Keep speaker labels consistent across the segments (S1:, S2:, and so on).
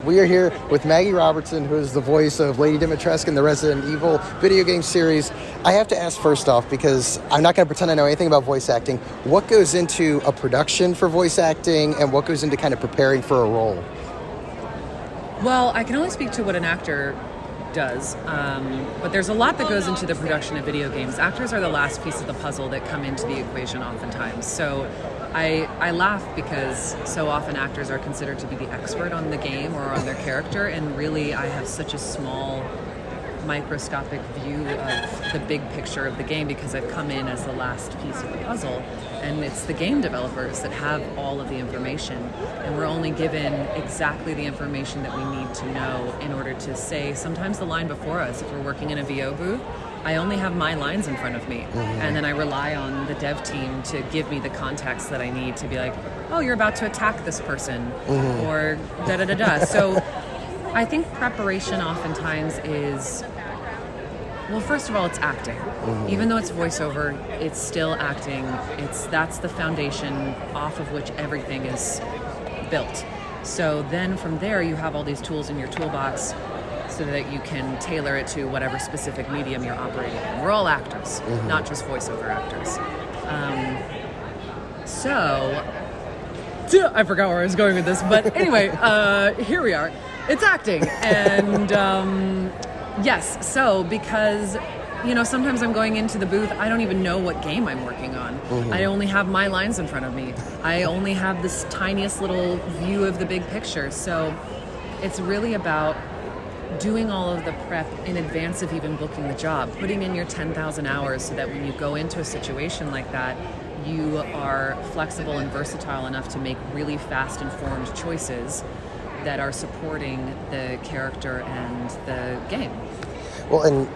S1: We are here with Maggie Robertson, who is the voice of Lady Dimitrescu in the Resident Evil video game series. I have to ask first off, because I'm not going to pretend I know anything about voice acting, what goes into a production for voice acting and what goes into kind of preparing for a role?
S2: Well, I can only speak to what an actor does, but there's a lot that goes into the production of video games. Actors are the last piece of the puzzle that come into the equation oftentimes. So I laugh because so often actors are considered to be the expert on the game or on their character, and really I have such a small microscopic view of the big picture of the game because I've come in as the last piece of the puzzle, and it's the game developers that have all of the information, and we're only given exactly the information that we need to know in order to say sometimes the line before us. If we're working in a VO booth, I only have my lines in front of me, and then I rely on the dev team to give me the context that I need to be like, oh, you're about to attack this person, or da-da-da-da. So I think preparation oftentimes is, well, first of all, it's acting. Even though it's voiceover, it's still acting. That's the foundation off of which everything is built. So then from there, you have all these tools in your toolbox so that you can tailor it to whatever specific medium you're operating in. We're all actors, not just voiceover actors. So I forgot where I was going with this, but anyway, here we are. It's acting, and yes, so because, sometimes I'm going into the booth, I don't even know what game I'm working on. I only have my lines in front of me. I only have this tiniest little view of the big picture, so it's really about doing all of the prep in advance of even booking the job, putting in your 10,000 hours so that when you go into a situation like that, you are flexible and versatile enough to make really fast, informed choices that are supporting the character and the game.
S1: Well, and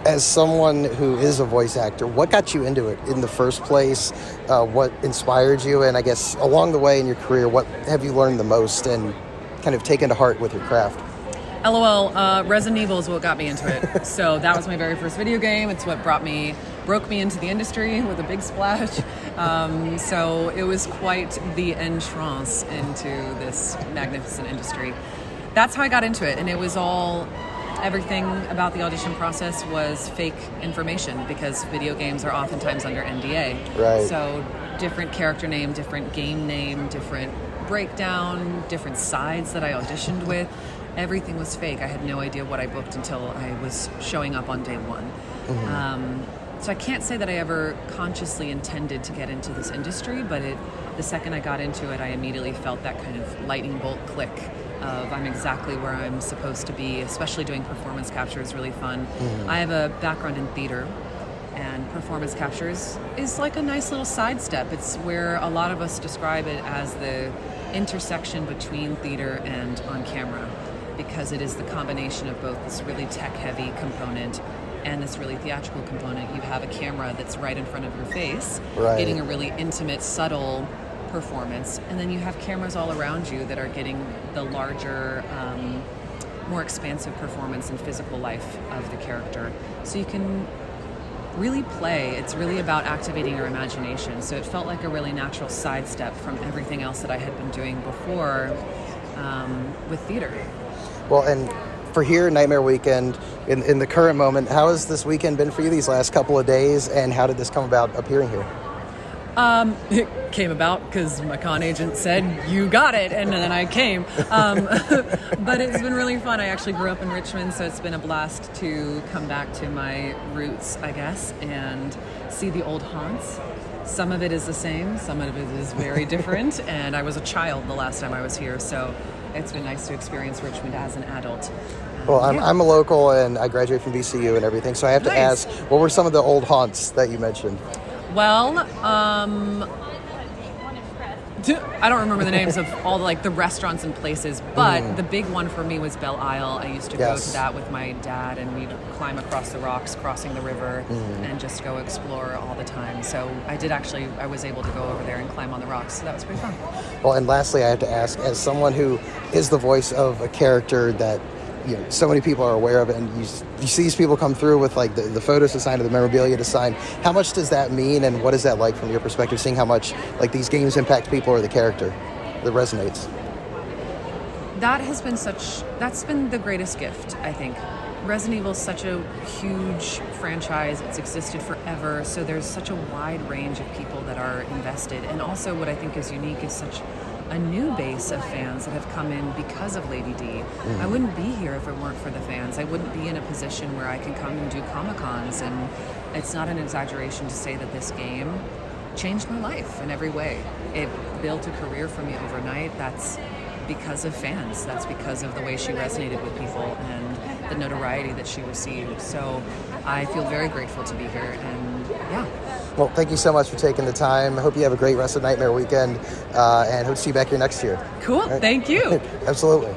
S1: as someone who is a voice actor, what got you into it in the first place? What inspired you? And I guess along the way in your career, what have you learned the most and kind of taken to heart with your craft?
S2: LOL, Resident Evil is what got me into it. So that was my very first video game. It's what broke me into the industry with a big splash. So it was quite the entrance into this magnificent industry. That's how I got into it. And it was everything about the audition process was fake information because video games are oftentimes under NDA.
S1: Right.
S2: So different character name, different game name, different breakdown, different sides that I auditioned with. Everything was fake. I had no idea what I booked until I was showing up on day one. So I can't say that I ever consciously intended to get into this industry, but the second I got into it, I immediately felt that kind of lightning bolt click of I'm exactly where I'm supposed to be, especially doing performance capture is really fun. I have a background in theater, and performance captures is like a nice little sidestep. It's where a lot of us describe it as the intersection between theater and on camera, because it is the combination of both this really tech-heavy component and this really theatrical component. You have a camera that's right in front of your face, getting a really intimate, subtle performance, and then you have cameras all around you that are getting the larger, more expansive performance and physical life of the character. So you can really play. It's really about activating your imagination. So it felt like a really natural sidestep from everything else that I had been doing before with theater.
S1: Well, and for here, Nightmare Weekend, in the current moment, how has this weekend been for you these last couple of days, and how did this come about appearing here?
S2: It came about because my con agent said, you got it, and then I came. But it's been really fun. I actually grew up in Richmond, so it's been a blast to come back to my roots, I guess, and see the old haunts. Some of it is the same, some of it is very different, and I was a child the last time I was here, so it's been nice to experience Richmond as an adult.
S1: Well, I'm a local, and I graduated from VCU and everything, so I have to ask, what were some of the old haunts that you mentioned?
S2: Well, I don't remember the names of all the restaurants and places, but the big one for me was Belle Isle. I used to go to that with my dad, and we'd climb across the rocks, crossing the river, and just go explore all the time. So I was able to go over there and climb on the rocks, so that was pretty fun.
S1: Well, and lastly, I have to ask, as someone who is the voice of a character that so many people are aware of it, and you see these people come through with the photos to sign or the memorabilia to sign. How much does that mean, and what is that like from your perspective, seeing how much these games impact people or the character that resonates?
S2: that's been the greatest gift, I think. Resident Evil is such a huge franchise. It's existed forever. So there's such a wide range of people that are invested. And also what I think is unique is such a new base of fans that have come in because of Lady D. I wouldn't be here if it weren't for the fans. I wouldn't be in a position where I can come and do Comic-Cons. And it's not an exaggeration to say that this game changed my life in every way. It built a career for me overnight. That's because of fans. That's because of the way she resonated with people and the notoriety that she received. So I feel very grateful to be here, and yeah.
S1: Well, thank you so much for taking the time. I hope you have a great rest of Nightmare Weekend, and hope to see you back here next year.
S2: Cool. Right. Thank you.
S1: Absolutely.